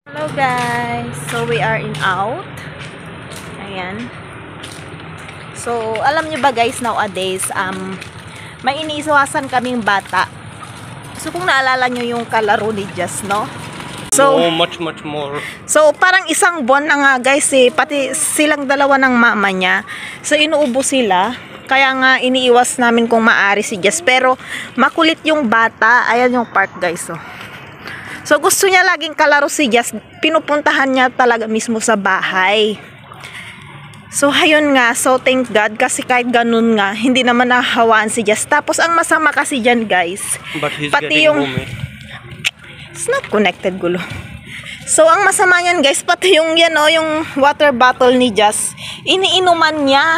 Hello guys, so we are in out. Ayan. So alam nyo ba guys, nowadays may iniiwasan kaming bata. So kung naalala nyo yung kalaro ni Jess, no? So much more. So parang isang buwan na nga guys pati silang dalawa ng mama niya. So inuubo sila. Kaya nga iniiwas namin kung maari si Jess, pero makulit yung bata. Ayan yung park guys, oh. So gusto niya laging kalaro si Jess, pinupuntahan niya talaga mismo sa bahay. So ayun nga, so thank God, kasi kahit ganun nga, hindi naman nahawaan si Jess. Tapos ang masama kasi dyan guys, But he's pati getting yung home, it's not connected, gulo. So ang masama niyan guys, pati yung yan oh, yung water bottle ni Jess, iniinuman niya.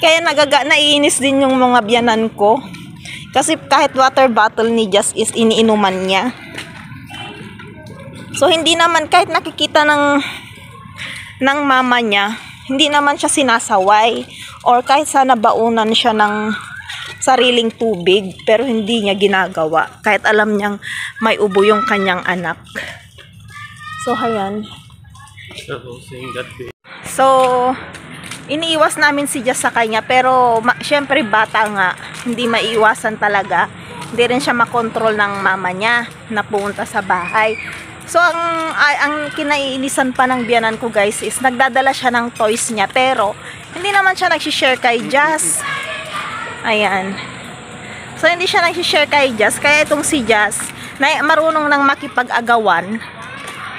Kaya naiinis din yung mga biyanan ko. Kasi kahit water bottle ni Jess is iniinuman niya. So hindi naman, kahit nakikita ng mama niya, hindi naman siya sinasaway or kahit sana baunan siya ng sariling tubig, pero hindi niya ginagawa kahit alam niyang may ubo yung kanyang anak. So ayan. So iniiwas namin si Jess sa kanya, pero syempre bata nga, hindi maiiwasan talaga. Hindi rin siya makontrol ng mama niya na pumunta sa bahay. So ang kinaiinisan pa ng biyanan ko guys is nagdadala siya ng toys niya, pero hindi naman siya nag-share kay Jess. Ayan. So hindi siya nag-share kay Jess, kaya itong si Jess na marunong nang makipag-agawan.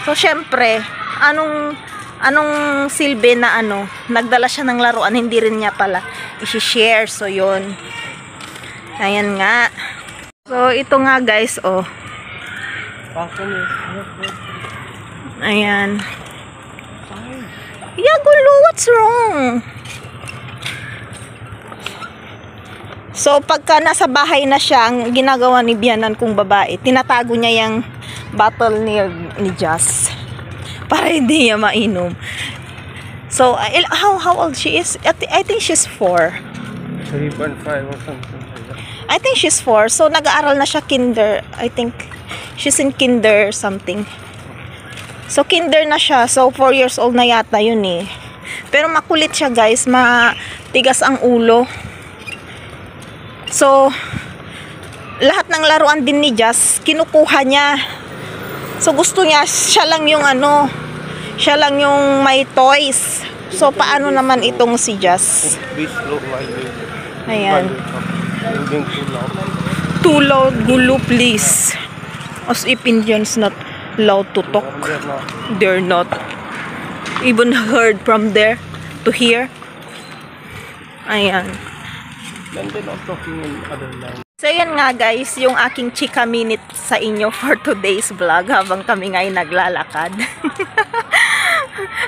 So syempre, anong silbi na nagdala siya ng laruan, hindi rin niya pala i-share. So yun. Ayan nga. So ito nga guys, oh. Ayan. Yeah, gulo, what's wrong? So pagka nasa bahay na siya, ang ginagawa ni biyanan kong babae, tinatago niya yung bottle ni Jess para hindi niya mainom. So how old she is? I think she's 4. 3.5 or something like that. I think she's 4. So nag-aaral na siya kinder. I think she's in kinder something. So kinder na siya. So 4 years old na yata yun eh. Pero makulit siya guys, matigas ang ulo. So lahat ng laruan din ni Jess kinukuha niya. So gusto niya siya lang yung siya lang yung may toys. So paano naman itong si Jess? Ayan. Too loud, gulo, please. As if Indians not allowed to talk. They're not. Even heard from there to here. Ayan. Then they're not talking in other language. So yan nga guys, yung aking chika minute sa inyo for today's vlog habang kami ngay naglalakad.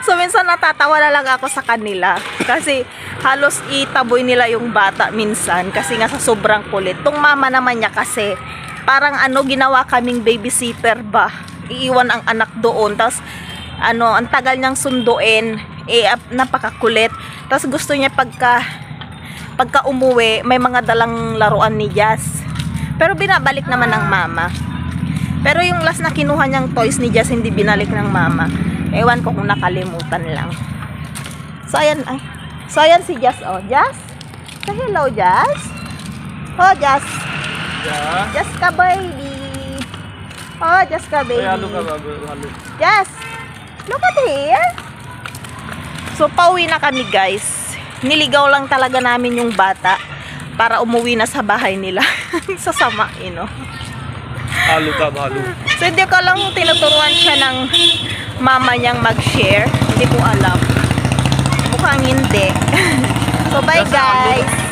So minsan natatawa na lang ako sa kanila kasi halos itaboy nila yung bata minsan kasi nga sa sobrang kulit. Tong mama naman niya kasi parang ginawa kaming babysitter ba, iiwan ang anak doon, tapos ang tagal niyang sunduin, napakakulit. Tapos gusto niya pagka umuwi, may mga dalang laruan ni Jess. Pero binabalik naman ng mama. Pero yung last na kinuha niyang toys ni Jess, hindi binalik ng mama. Ewan ko kung nakalimutan lang. So ayan, so ayan si Jess, oh. Jess? Say hello, Jess. Oh, Jess. Yeah. Jess ka, baby. Oh, Jess ka, baby. Jess, look at here. So pauwi na kami guys. Niligaw lang talaga namin yung bata para umuwi na sa bahay nila. Sasama, Halo ka, halo. So hindi ko lang tinuturuan siya ng mama niyang mag-share. Hindi ko alam. Mukhang hindi. So bye guys.